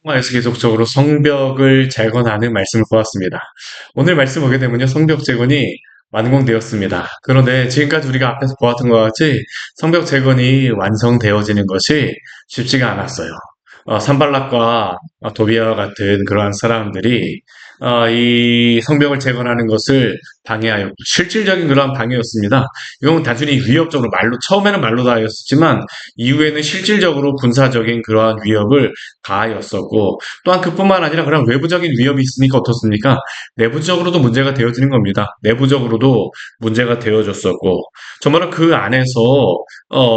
통화에서 계속적으로 성벽을 재건하는 말씀을 보았습니다. 오늘 말씀 보게 되면요, 성벽 재건이 완공되었습니다. 그런데 지금까지 우리가 앞에서 보았던 것 같이 성벽 재건이 완성되어지는 것이 쉽지가 않았어요. 산발락과 도비아와 같은 그러한 사람들이 이 성벽을 재건하는 것을 방해하였고, 실질적인 그러한 방해였습니다. 이건 단순히 위협적으로 말로, 처음에는 말로 다하였지만 이후에는 실질적으로 군사적인 그러한 위협을 가하였었고, 또한 그뿐만 아니라 그런 외부적인 위협이 있으니까 어떻습니까? 내부적으로도 문제가 되어지는 겁니다. 내부적으로도 문제가 되어졌었고, 정말로 그 안에서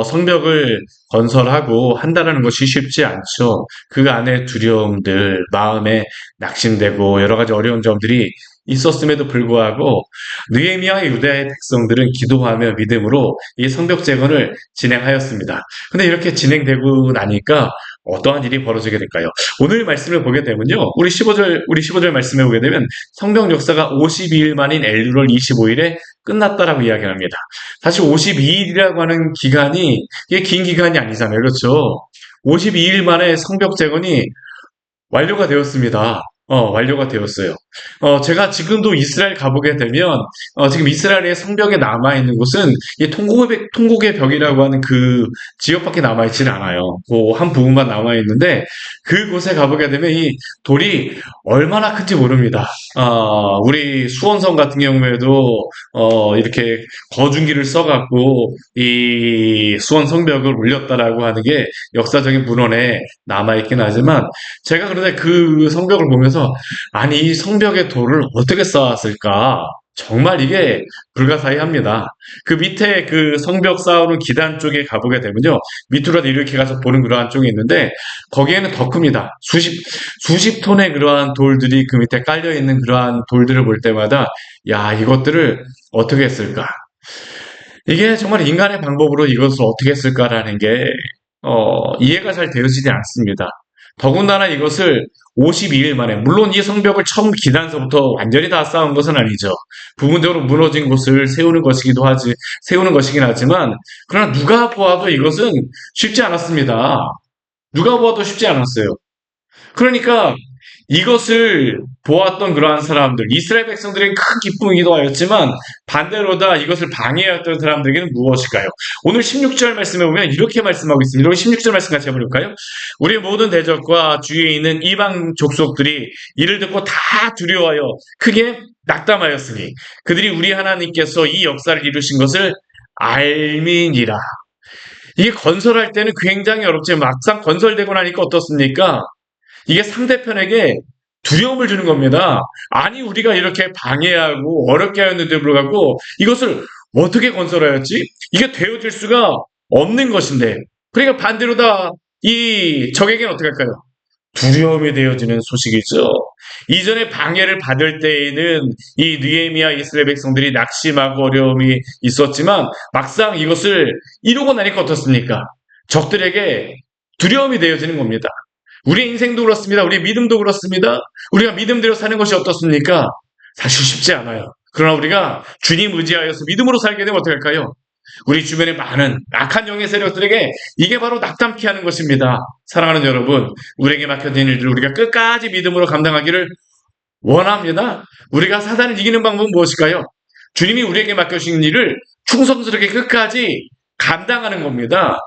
성벽을 건설하고 한다는 것이 쉽지 않죠. 그 안에 두려움들, 마음에 낙심되고 여러 가지 어려운 점들이 있었음에도 불구하고 느헤미야와 유다의 백성들은 기도하며 믿음으로 이 성벽 재건을 진행하였습니다. 근데 이렇게 진행되고 나니까 어떠한 일이 벌어지게 될까요? 오늘 말씀을 보게 되면요. 우리 15절 말씀에 보게 되면 성벽 역사가 52일 만인 엘루월 25일에 끝났다라고 이야기합니다. 사실 52일이라고 하는 기간이 이게 긴 기간이 아니잖아요. 그렇죠? 52일 만에 성벽 재건이 완료가 되었습니다. 완료가 되었어요. 제가 지금도 이스라엘 가보게 되면, 지금 이스라엘의 성벽에 남아있는 곳은, 이 통곡의 벽이라고 하는 그 지역밖에 남아있지는 않아요. 그 한 부분만 남아있는데, 그곳에 가보게 되면 이 돌이 얼마나 큰지 모릅니다. 우리 수원성 같은 경우에도, 이렇게 거중기를 써갖고, 이 수원 성벽을 올렸다라고 하는 게 역사적인 문헌에 남아있긴 하지만, 제가 그런데 그 성벽을 보면서 아니 이 성벽의 돌을 어떻게 쌓았을까? 정말 이게 불가사의합니다. 그 밑에 그 성벽 쌓아놓은 기단 쪽에 가보게 되면요. 밑으로 이렇게 가서 보는 그러한 쪽이 있는데 거기에는 더 큽니다. 수십 톤의 그러한 돌들이 그 밑에 깔려있는 그러한 돌들을 볼 때마다 야, 이것들을 어떻게 했을까? 이게 정말 인간의 방법으로 이것을 어떻게 했을까라는 게 이해가 잘 되어지지 않습니다. 더군다나 이것을 52일 만에, 물론 이 성벽을 처음 기단서부터 완전히 다 쌓은 것은 아니죠. 부분적으로 무너진 곳을 세우는 것이긴 하지만, 그러나 누가 보아도 이것은 쉽지 않았습니다. 누가 보아도 쉽지 않았어요. 그러니까 이것을 보았던 그러한 사람들, 이스라엘 백성들에게 큰 기쁨이기도 하였지만 반대로다 이것을 방해하였던 사람들에게는 무엇일까요? 오늘 16절 말씀에 보면 이렇게 말씀하고 있습니다. 우리 16절 말씀 같이 해볼까요? 우리 모든 대적과 주위에 있는 이방 족속들이 이를 듣고 다 두려워하여 크게 낙담하였으니 그들이 우리 하나님께서 이 역사를 이루신 것을 알미니라. 이게 건설할 때는 굉장히 어렵지만 막상 건설되고 나니까 어떻습니까? 이게 상대편에게 두려움을 주는 겁니다. 아니, 우리가 이렇게 방해하고 어렵게 하였는데 불구하고 이것을 어떻게 건설하였지? 이게 되어질 수가 없는 것인데. 그러니까 반대로 다 이 적에게는 어떻게 할까요? 두려움이 되어지는 소식이죠. 이전에 방해를 받을 때에는 이 느헤미야 이스라엘 백성들이 낙심하고 어려움이 있었지만 막상 이것을 이루고 나니까 어떻습니까? 적들에게 두려움이 되어지는 겁니다. 우리의 인생도 그렇습니다. 우리의 믿음도 그렇습니다. 우리가 믿음대로 사는 것이 어떻습니까? 사실 쉽지 않아요. 그러나 우리가 주님 의지하여서 믿음으로 살게 되면 어떻게 할까요? 우리 주변에 많은 악한 영의 세력들에게 이게 바로 낙담케 하는 것입니다. 사랑하는 여러분, 우리에게 맡겨진 일들을 우리가 끝까지 믿음으로 감당하기를 원합니다. 우리가 사단을 이기는 방법은 무엇일까요? 주님이 우리에게 맡겨주신 일을 충성스럽게 끝까지 감당하는 겁니다.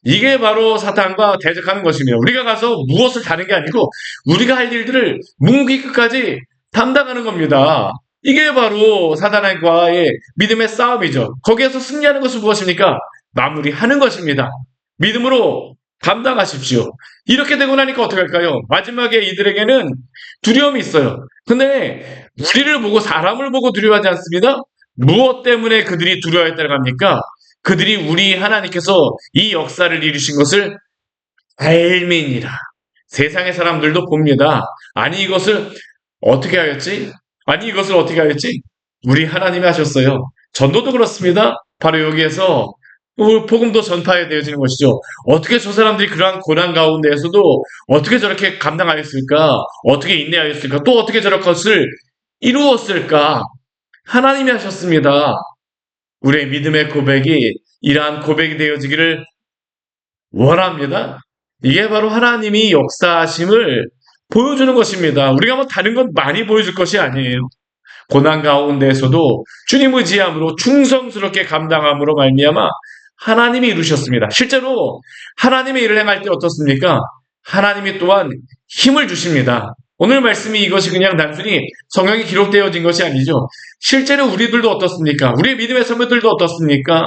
이게 바로 사탄과 대적하는 것이며 우리가 가서 무엇을 다는 게 아니고 우리가 할 일들을 묵묵히 끝까지 담당하는 겁니다. 이게 바로 사단과의 믿음의 싸움이죠. 거기에서 승리하는 것은 무엇입니까? 마무리하는 것입니다. 믿음으로 감당하십시오. 이렇게 되고 나니까 어떻게 할까요? 마지막에 이들에게는 두려움이 있어요. 근데 우리를 보고 사람을 보고 두려워하지 않습니다. 무엇 때문에 그들이 두려워했다고 합니까? 그들이 우리 하나님께서 이 역사를 이루신 것을 알민이라. 세상의 사람들도 봅니다. 아니 이것을 어떻게 하였지? 아니 이것을 어떻게 하였지? 우리 하나님이 하셨어요. 전도도 그렇습니다. 바로 여기에서 복음도 전파해 되어지는 것이죠. 어떻게 저 사람들이 그러한 고난 가운데에서도 어떻게 저렇게 감당하였을까? 어떻게 인내하였을까? 또 어떻게 저런 것을 이루었을까? 하나님이 하셨습니다. 우리의 믿음의 고백이 이러한 고백이 되어지기를 원합니다. 이게 바로 하나님이 역사하심을 보여주는 것입니다. 우리가 뭐 다른 건 많이 보여줄 것이 아니에요. 고난 가운데에서도 주님 의지함으로 충성스럽게 감당함으로 말미암아 하나님이 이루셨습니다. 실제로 하나님의 일을 행할 때 어떻습니까? 하나님이 또한 힘을 주십니다. 오늘 말씀이 이것이 그냥 단순히 성경에 기록되어진 것이 아니죠. 실제로 우리들도 어떻습니까? 우리의 믿음의 선배들도 어떻습니까?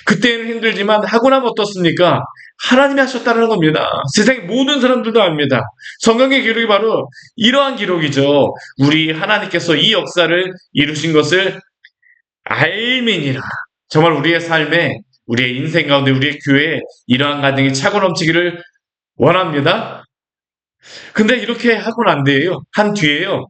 그때는 힘들지만 하고 나면 어떻습니까? 하나님이 하셨다는 겁니다. 세상의 모든 사람들도 압니다. 성경의 기록이 바로 이러한 기록이죠. 우리 하나님께서 이 역사를 이루신 것을 알미니라. 정말 우리의 삶에, 우리의 인생 가운데, 우리의 교회에 이러한 가정이 차고 넘치기를 원합니다. 근데 이렇게 하고 난 뒤에요. 한 뒤에요.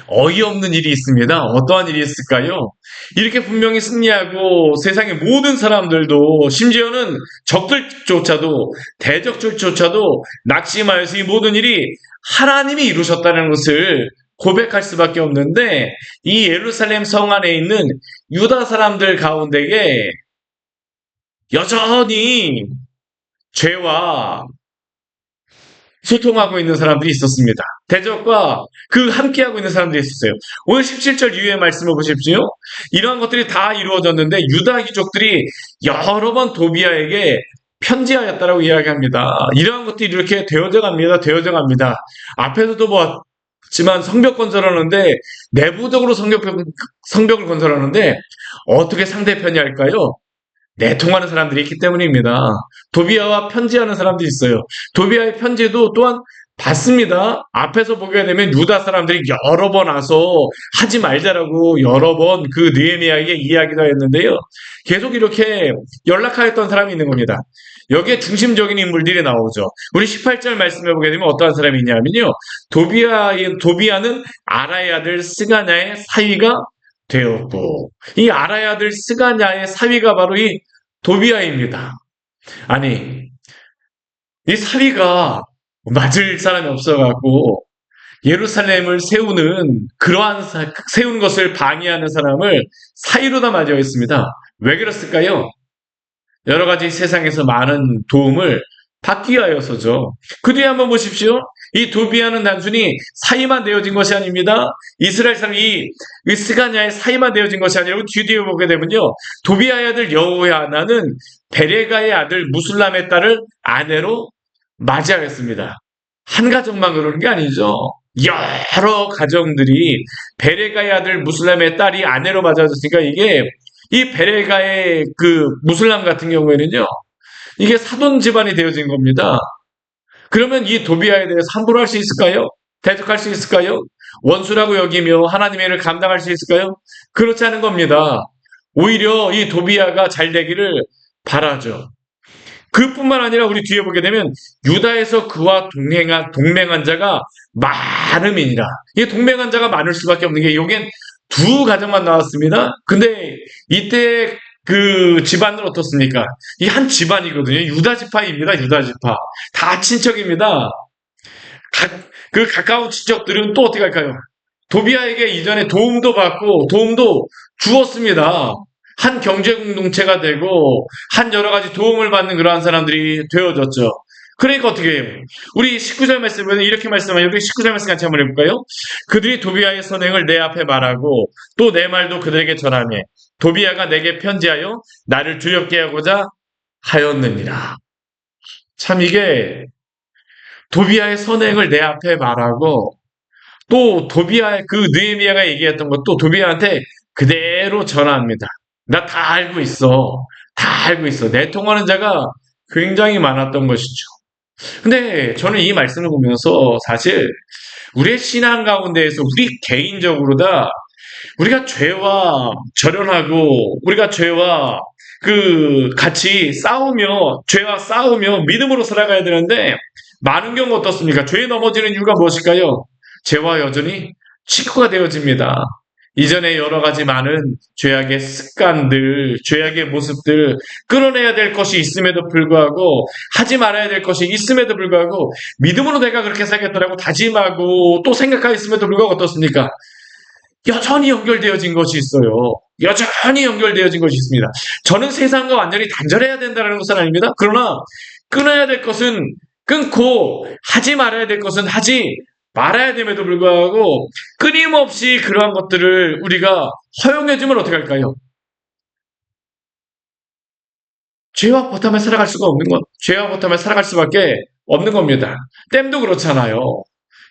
어이없는 일이 있습니다. 어떠한 일이 있을까요? 이렇게 분명히 승리하고 세상의 모든 사람들도 심지어는 적들조차도 대적들조차도 낙심하여서 이 모든 일이 하나님이 이루셨다는 것을 고백할 수밖에 없는데 이 예루살렘 성 안에 있는 유다 사람들 가운데에 여전히 죄와 소통하고 있는 사람들이 있었습니다. 대적과 그 함께하고 있는 사람들이 있었어요. 오늘 17절 이후의 말씀을 보십시오. 이러한 것들이 다 이루어졌는데 유다 귀족들이 여러 번 도비아에게 편지하였다라고 이야기합니다. 이러한 것들이 이렇게 되어져 갑니다. 되어져 갑니다. 앞에서도 보았지만 성벽 건설하는데 내부적으로 성벽을 건설하는데 어떻게 상대편이 할까요? 내통하는 사람들이 있기 때문입니다. 도비아와 편지하는 사람들이 있어요. 도비아의 편지도 또한 받습니다. 앞에서 보게 되면 유다 사람들이 여러 번 와서 하지 말자라고 여러 번 그 느헤미야에게 이야기도 했는데요. 계속 이렇게 연락하였던 사람이 있는 겁니다. 여기에 중심적인 인물들이 나오죠. 우리 18절 말씀해 보게 되면 어떠한 사람이 있냐면요. 도비아는 아라의 아들 스가냐의 사위가 되었고 이 아라의 아들 스가냐의 사위가 바로 이 도비아입니다. 아니 이 사위가 맞을 사람이 없어갖고 예루살렘을 세우는 것을 방해하는 사람을 사위로다 맞이하여 있습니다. 왜 그랬을까요? 여러 가지 세상에서 많은 도움을 받기 위하여서죠. 그 뒤에 한번 보십시오. 이 도비아는 단순히 사이만 되어진 것이 아닙니다. 이스라엘 사람 이 스가냐의 사이만 되어진 것이 아니라 뒤에 보게 되면요. 도비아의 아들 여호야나는 베레가의 아들 무술람의 딸을 아내로 맞이하였습니다. 한 가정만 그러는 게 아니죠. 여러 가정들이 베레가의 아들 무술람의 딸이 아내로 맞아졌으니까 이 베레가의 그 무술람 같은 경우에는요. 이게 사돈 집안이 되어진 겁니다. 그러면 이 도비아에 대해서 함부로 할 수 있을까요? 대적할 수 있을까요? 원수라고 여기며 하나님의 일을 감당할 수 있을까요? 그렇지 않은 겁니다. 오히려 이 도비아가 잘 되기를 바라죠. 그뿐만 아니라 우리 뒤에 보게 되면 유다에서 그와 동맹한 자가 많음이니라. 이 동맹한 자가 많을 수밖에 없는 게 여기엔 두 가정만 나왔습니다. 근데 이때 그 집안은 어떻습니까? 이 한 집안이거든요. 유다 지파입니다. 유다 지파. 다 친척입니다. 그 가까운 친척들은 또 어떻게 할까요? 도비아에게 이전에 도움도 받고 도움도 주었습니다. 한 경제 공동체가 되고 한 여러 가지 도움을 받는 그러한 사람들이 되어졌죠. 그러니까 어떻게 해요? 우리 19절 말씀은 이렇게 말씀하요. 우리 19절 말씀 같이 한번 해볼까요? 그들이 도비아의 선행을 내 앞에 말하고 또 내 말도 그들에게 전하며 도비아가 내게 편지하여 나를 두렵게 하고자 하였느니라. 참 이게 도비아의 선행을 내 앞에 말하고 또 도비아의 그 느헤미야가 얘기했던 것도 도비아한테 그대로 전합니다. 나 다 알고 있어. 다 알고 있어. 내통하는 자가 굉장히 많았던 것이죠. 근데 저는 이 말씀을 보면서 사실 우리의 신앙 가운데에서 우리 개인적으로 다 우리가 죄와 절연하고 우리가 죄와 같이 죄와 싸우며 믿음으로 살아가야 되는데 많은 경우 어떻습니까? 죄에 넘어지는 이유가 무엇일까요? 죄와 여전히 친구가 되어집니다. 이전에 여러 가지 많은 죄악의 습관들, 죄악의 모습들 끌어내야 될 것이 있음에도 불구하고 하지 말아야 될 것이 있음에도 불구하고 믿음으로 내가 그렇게 살겠다라고 다짐하고 또 생각하였음에도 불구하고 어떻습니까? 여전히 연결되어진 것이 있어요. 여전히 연결되어진 것이 있습니다. 저는 세상과 완전히 단절해야 된다는 것은 아닙니다. 그러나 끊어야 될 것은 끊고 하지 말아야 될 것은 하지 말아야 됨에도 불구하고 끊임없이 그러한 것들을 우리가 허용해주면 어떻게 할까요? 죄와 못하면 살아갈 수가 없는 것, 죄와 못하면 살아갈 수밖에 없는 겁니다. 댐도 그렇잖아요.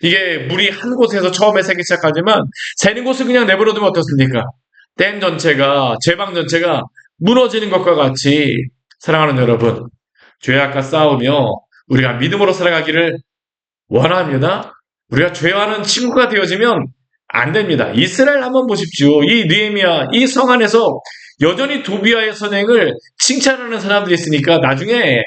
이게 물이 한 곳에서 처음에 새기 시작하지만 새는 곳을 그냥 내버려두면 어떻습니까? 댐 전체가, 제방 전체가 무너지는 것과 같이 사랑하는 여러분, 죄악과 싸우며 우리가 믿음으로 살아가기를 원합니다. 우리가 죄와는 친구가 되어지면 안 됩니다. 이스라엘 한번 보십시오. 이 느헤미야, 이 성 안에서 여전히 도비아의 선행을 칭찬하는 사람들이 있으니까 나중에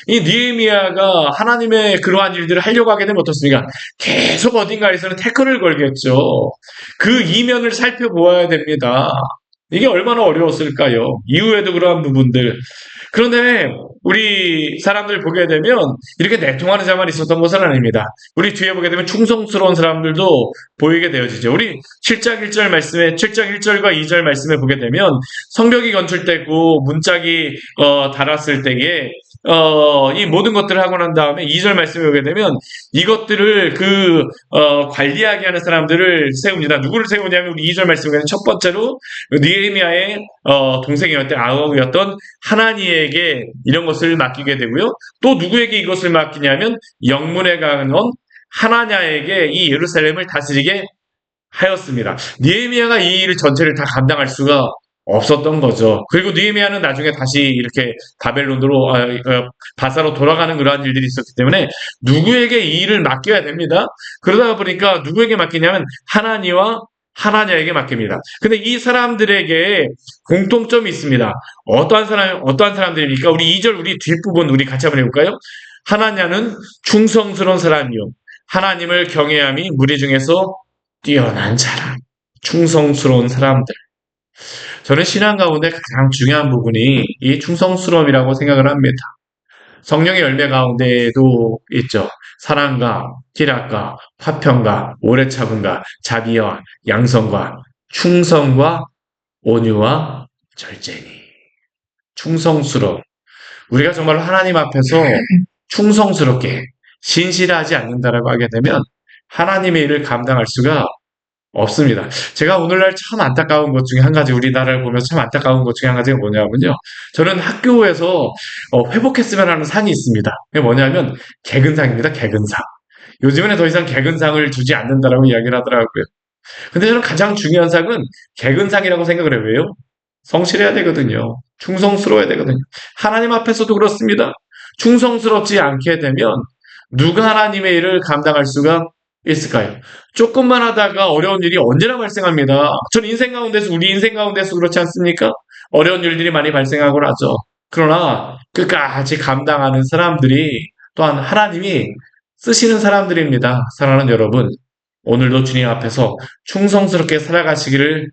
이 느헤미야가 하나님의 그러한 일들을 하려고 하게 되면 어떻습니까? 계속 어딘가에서는 태클을 걸겠죠. 그 이면을 살펴보아야 됩니다. 이게 얼마나 어려웠을까요? 이후에도 그러한 부분들. 그런데 우리 사람들 보게 되면 이렇게 내통하는 자만 있었던 것은 아닙니다. 우리 뒤에 보게 되면 충성스러운 사람들도 보이게 되어지죠. 우리 7장 1절 말씀에 7장 1절과 2절 말씀에 보게 되면 성벽이 건축되고 문짝이 달았을 때에 이 모든 것들을 하고 난 다음에 2절 말씀에 보게 되면 이것들을 관리하게 하는 사람들을 세웁니다. 누구를 세우냐면 우리 2절 말씀에 첫 번째로 느헤미야의 동생이었던 아우였던 하나니에게 이런 것을 맡기게 되고요. 또 누구에게 이것을 맡기냐면 영문에 강한 하나냐에게 이 예루살렘을 다스리게 하였습니다. 느헤미야가 이 일 전체를 다 감당할 수가 없었던 거죠. 그리고 느헤미야는 나중에 다시 이렇게 바벨론으로 바사로 돌아가는 그러한 일들이 있었기 때문에 누구에게 이 일을 맡겨야 됩니다. 그러다 보니까 누구에게 맡기냐면 하나니와 하나냐에게 맡깁니다. 근데 이 사람들에게 공통점이 있습니다. 어떠한 사람들입니까? 우리 2절 우리 뒷부분 우리 같이 한번 해볼까요? 하나냐는 충성스러운 사람이요. 하나님을 경외함이 무리 중에서 뛰어난 사람. 충성스러운 사람들. 저는 신앙 가운데 가장 중요한 부분이 이 충성스러움이라고 생각을 합니다. 성령의 열매 가운데에도 있죠. 사랑과 희락과 화평과 오래 참음과 자비와 양성과 충성과 온유와 절제니. 충성스러움. 우리가 정말 하나님 앞에서 충성스럽게 신실하지 않는다라고 하게 되면 하나님의 일을 감당할 수가 없습니다. 제가 오늘날 참 안타까운 것 중에 한 가지, 우리나라를 보면서 참 안타까운 것 중에 한 가지가 뭐냐면요. 저는 학교에서 회복했으면 하는 상이 있습니다. 그게 뭐냐면 개근상입니다. 개근상. 요즘에는 더 이상 개근상을 주지 않는다라고 이야기를 하더라고요. 근데 저는 가장 중요한 상은 개근상이라고 생각을 해요. 왜요? 성실해야 되거든요. 충성스러워야 되거든요. 하나님 앞에서도 그렇습니다. 충성스럽지 않게 되면 누가 하나님의 일을 감당할 수가 있을까요? 조금만 하다가 어려운 일이 언제나 발생합니다. 전 인생 가운데서, 우리 인생 가운데서 그렇지 않습니까? 어려운 일들이 많이 발생하고 나죠. 그러나 끝까지 감당하는 사람들이 또한 하나님이 쓰시는 사람들입니다. 사랑하는 여러분, 오늘도 주님 앞에서 충성스럽게 살아가시기를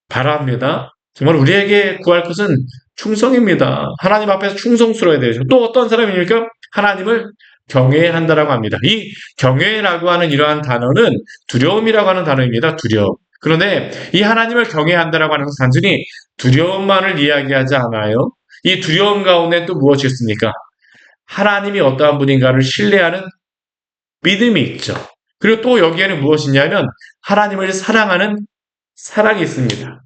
바랍니다. 정말 우리에게 구할 것은 충성입니다. 하나님 앞에서 충성스러워야 되죠. 또 어떤 사람입니까? 하나님을 경외한다라고 합니다. 이 경외라고 하는 이러한 단어는 두려움이라고 하는 단어입니다. 두려움. 그런데 이 하나님을 경외한다라고 하는 것은 단순히 두려움만을 이야기하지 않아요. 이 두려움 가운데 또 무엇이 있습니까? 하나님이 어떠한 분인가를 신뢰하는 믿음이 있죠. 그리고 또 여기에는 무엇이냐면 하나님을 사랑하는 사랑이 있습니다.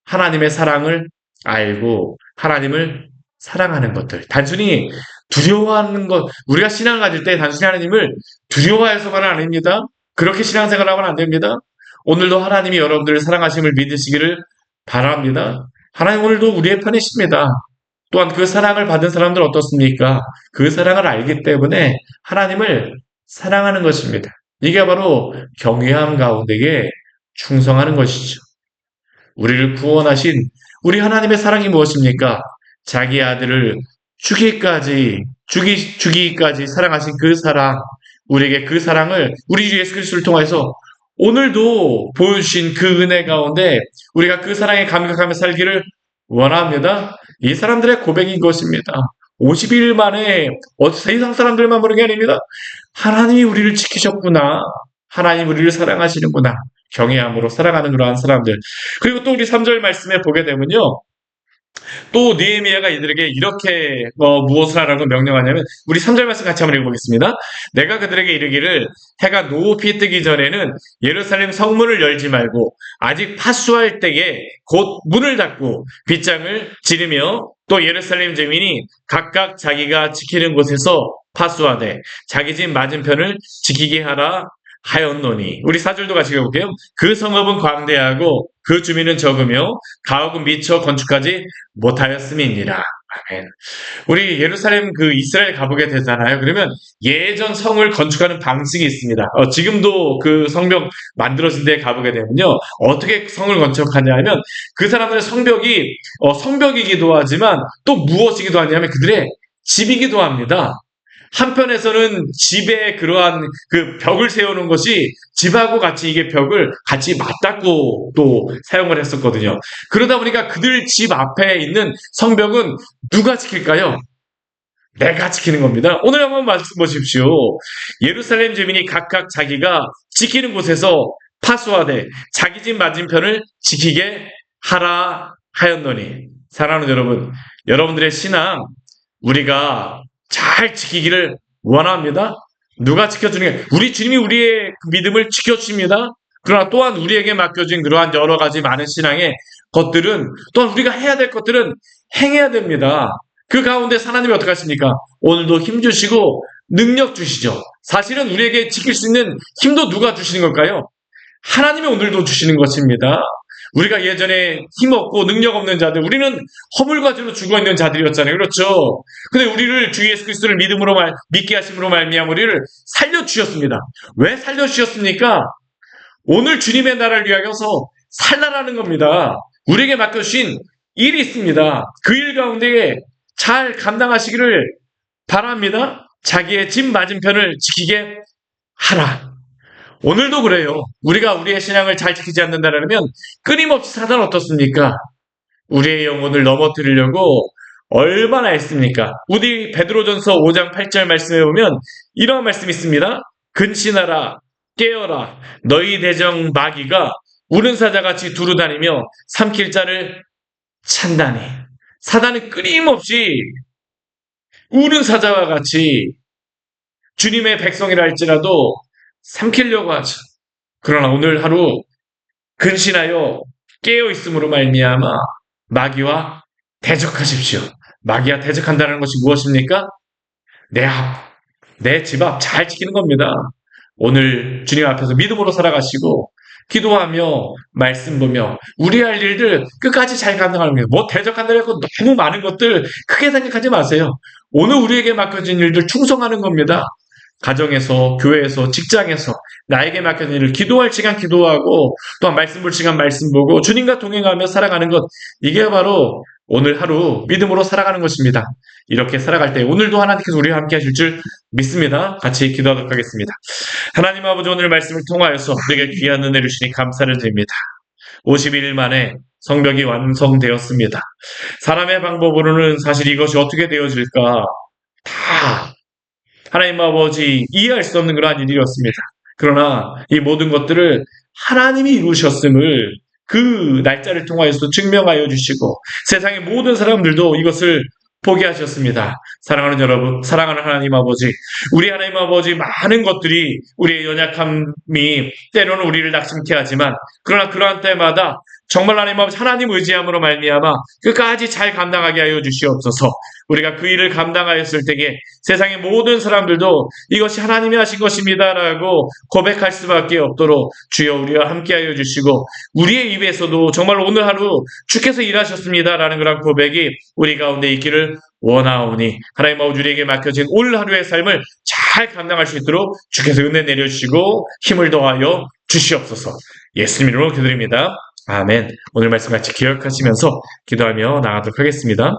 하나님의 사랑을 알고 하나님을 사랑하는 것들. 단순히 두려워하는 것, 우리가 신앙을 가질 때 단순히 하나님을 두려워해서만은 아닙니다. 그렇게 신앙생활을 하면 안 됩니다. 오늘도 하나님이 여러분들을 사랑하심을 믿으시기를 바랍니다. 하나님 오늘도 우리의 편이십니다. 또한 그 사랑을 받은 사람들 어떻습니까? 그 사랑을 알기 때문에 하나님을 사랑하는 것입니다. 이게 바로 경외함 가운데에 충성하는 것이죠. 우리를 구원하신 우리 하나님의 사랑이 무엇입니까? 자기 아들을 죽이기까지 사랑하신 그 사랑, 우리에게 그 사랑을 우리 주 예수 그리스도를 통해서 오늘도 보여주신 그 은혜 가운데 우리가 그 사랑에 감격하며 살기를 원합니다. 이 사람들의 고백인 것입니다. 50일 만에 세상 사람들만 보는 게 아닙니다. 하나님이 우리를 지키셨구나. 하나님 우리를 사랑하시는구나. 경외함으로 살아가는 그러한 사람들. 그리고 또 우리 3절 말씀에 보게 되면요. 또 느헤미야가 이들에게 이렇게 무엇을 하라고 명령하냐면 우리 3절 말씀 같이 한번 읽어보겠습니다. 내가 그들에게 이르기를 해가 높이 뜨기 전에는 예루살렘 성문을 열지 말고 아직 파수할 때에 곧 문을 닫고 빗장을 지르며 또 예루살렘 주민이 각각 자기가 지키는 곳에서 파수하되 자기 집 맞은편을 지키게 하라 하였노니. 우리 4절도 같이 읽어볼게요. 그 성읍은 광대하고 그 주민은 적으며 가옥은 미처 건축하지 못하였음이니라. 아멘. 우리 예루살렘 그 이스라엘 가보게 되잖아요. 그러면 예전 성을 건축하는 방식이 있습니다. 지금도 그 성벽 만들어진 데 가보게 되면요. 어떻게 성을 건축하냐 하면 그 사람들의 성벽이 성벽이기도 하지만 또 무엇이기도 하냐면 그들의 집이기도 합니다. 한편에서는 집에 그러한 그 벽을 세우는 것이 집하고 같이 이게 벽을 같이 맞닿고 또 사용을 했었거든요. 그러다 보니까 그들 집 앞에 있는 성벽은 누가 지킬까요? 내가 지키는 겁니다. 오늘 한번 말씀 보십시오. 예루살렘 주민이 각각 자기가 지키는 곳에서 파수하되 자기 집 맞은편을 지키게 하라 하였노니. 사랑하는 여러분, 여러분들의 신앙 우리가 잘 지키기를 원합니다. 누가 지켜주는 게 우리 주님이 우리의 믿음을 지켜주십니다. 그러나 또한 우리에게 맡겨진 그러한 여러 가지 많은 신앙의 것들은 또한 우리가 해야 될 것들은 행해야 됩니다. 그 가운데 하나님이 어떻게 하십니까? 오늘도 힘 주시고 능력 주시죠. 사실은 우리에게 지킬 수 있는 힘도 누가 주시는 걸까요? 하나님이 오늘도 주시는 것입니다. 우리가 예전에 힘없고 능력 없는 자들, 우리는 허물과지로 죽어있는 자들이었잖아요. 그렇죠? 근데 우리를 주 예수 그리스도를 믿게 하심으로 말미암아 우리를 살려주셨습니다. 왜 살려주셨습니까? 오늘 주님의 나라를 위하여서 살라라는 겁니다. 우리에게 맡겨주신 일이 있습니다. 그 일 가운데 잘 감당하시기를 바랍니다. 자기의 집 맞은편을 지키게 하라. 오늘도 그래요. 우리가 우리의 신앙을 잘 지키지 않는다면 끊임없이 사단 어떻습니까? 우리의 영혼을 넘어뜨리려고 얼마나 했습니까? 우리 베드로전서 5장 8절 말씀에 보면 이런 말씀이 있습니다. 근신하라 깨어라 너희 대적 마귀가 우는 사자같이 두루다니며 삼킬 자를 찬다니. 사단은 끊임없이 우는 사자와 같이 주님의 백성이라 할지라도 삼키려고 하죠. 그러나 오늘 하루 근신하여 깨어있음으로 말미암아 마귀와 대적하십시오. 마귀와 대적한다는 것이 무엇입니까? 내 집 앞 잘 지키는 겁니다. 오늘 주님 앞에서 믿음으로 살아가시고 기도하며 말씀 보며 우리 할 일들 끝까지 잘 감당하는 거예요. 뭐 대적한다고 너무 많은 것들 크게 생각하지 마세요. 오늘 우리에게 맡겨진 일들 충성하는 겁니다. 가정에서, 교회에서, 직장에서 나에게 맡겨진 일을 기도할 시간 기도하고 또한 말씀 볼 시간 말씀 보고 주님과 동행하며 살아가는 것, 이게 바로 오늘 하루 믿음으로 살아가는 것입니다. 이렇게 살아갈 때 오늘도 하나님께서 우리와 함께 하실 줄 믿습니다. 같이 기도하도록 하겠습니다. 하나님 아버지, 오늘 말씀을 통하여서 우리에게 귀한 은혜를 주시니 감사를 드립니다. 51일 만에 성벽이 완성되었습니다. 사람의 방법으로는 사실 이것이 어떻게 되어질까 다 하나님 아버지 이해할 수 없는 그러한 일이었습니다. 그러나 이 모든 것들을 하나님이 이루셨음을 그 날짜를 통하여서 증명하여 주시고 세상의 모든 사람들도 이것을 보게 하셨습니다. 사랑하는 여러분, 사랑하는 하나님 아버지, 우리 하나님 아버지 많은 것들이 우리의 연약함이 때로는 우리를 낙심케 하지만 그러나 그러한 때마다 정말 하나님 아버지 하나님 의지함으로 말미암아 끝까지 잘 감당하게 하여 주시옵소서. 우리가 그 일을 감당하였을 때에 세상의 모든 사람들도 이것이 하나님이 하신 것입니다라고 고백할 수밖에 없도록 주여 우리와 함께하여 주시고 우리의 입에서도 정말 오늘 하루 주께서 일하셨습니다라는 그런 고백이 우리 가운데 있기를 원하오니 하나님 아버지 우리에게 맡겨진 올 하루의 삶을 잘 감당할 수 있도록 주께서 은혜 내려주시고 힘을 더하여 주시옵소서. 예수님 이름으로 기도드립니다. 아멘. 오늘 말씀 같이 기억하시면서 기도하며 나가도록 하겠습니다.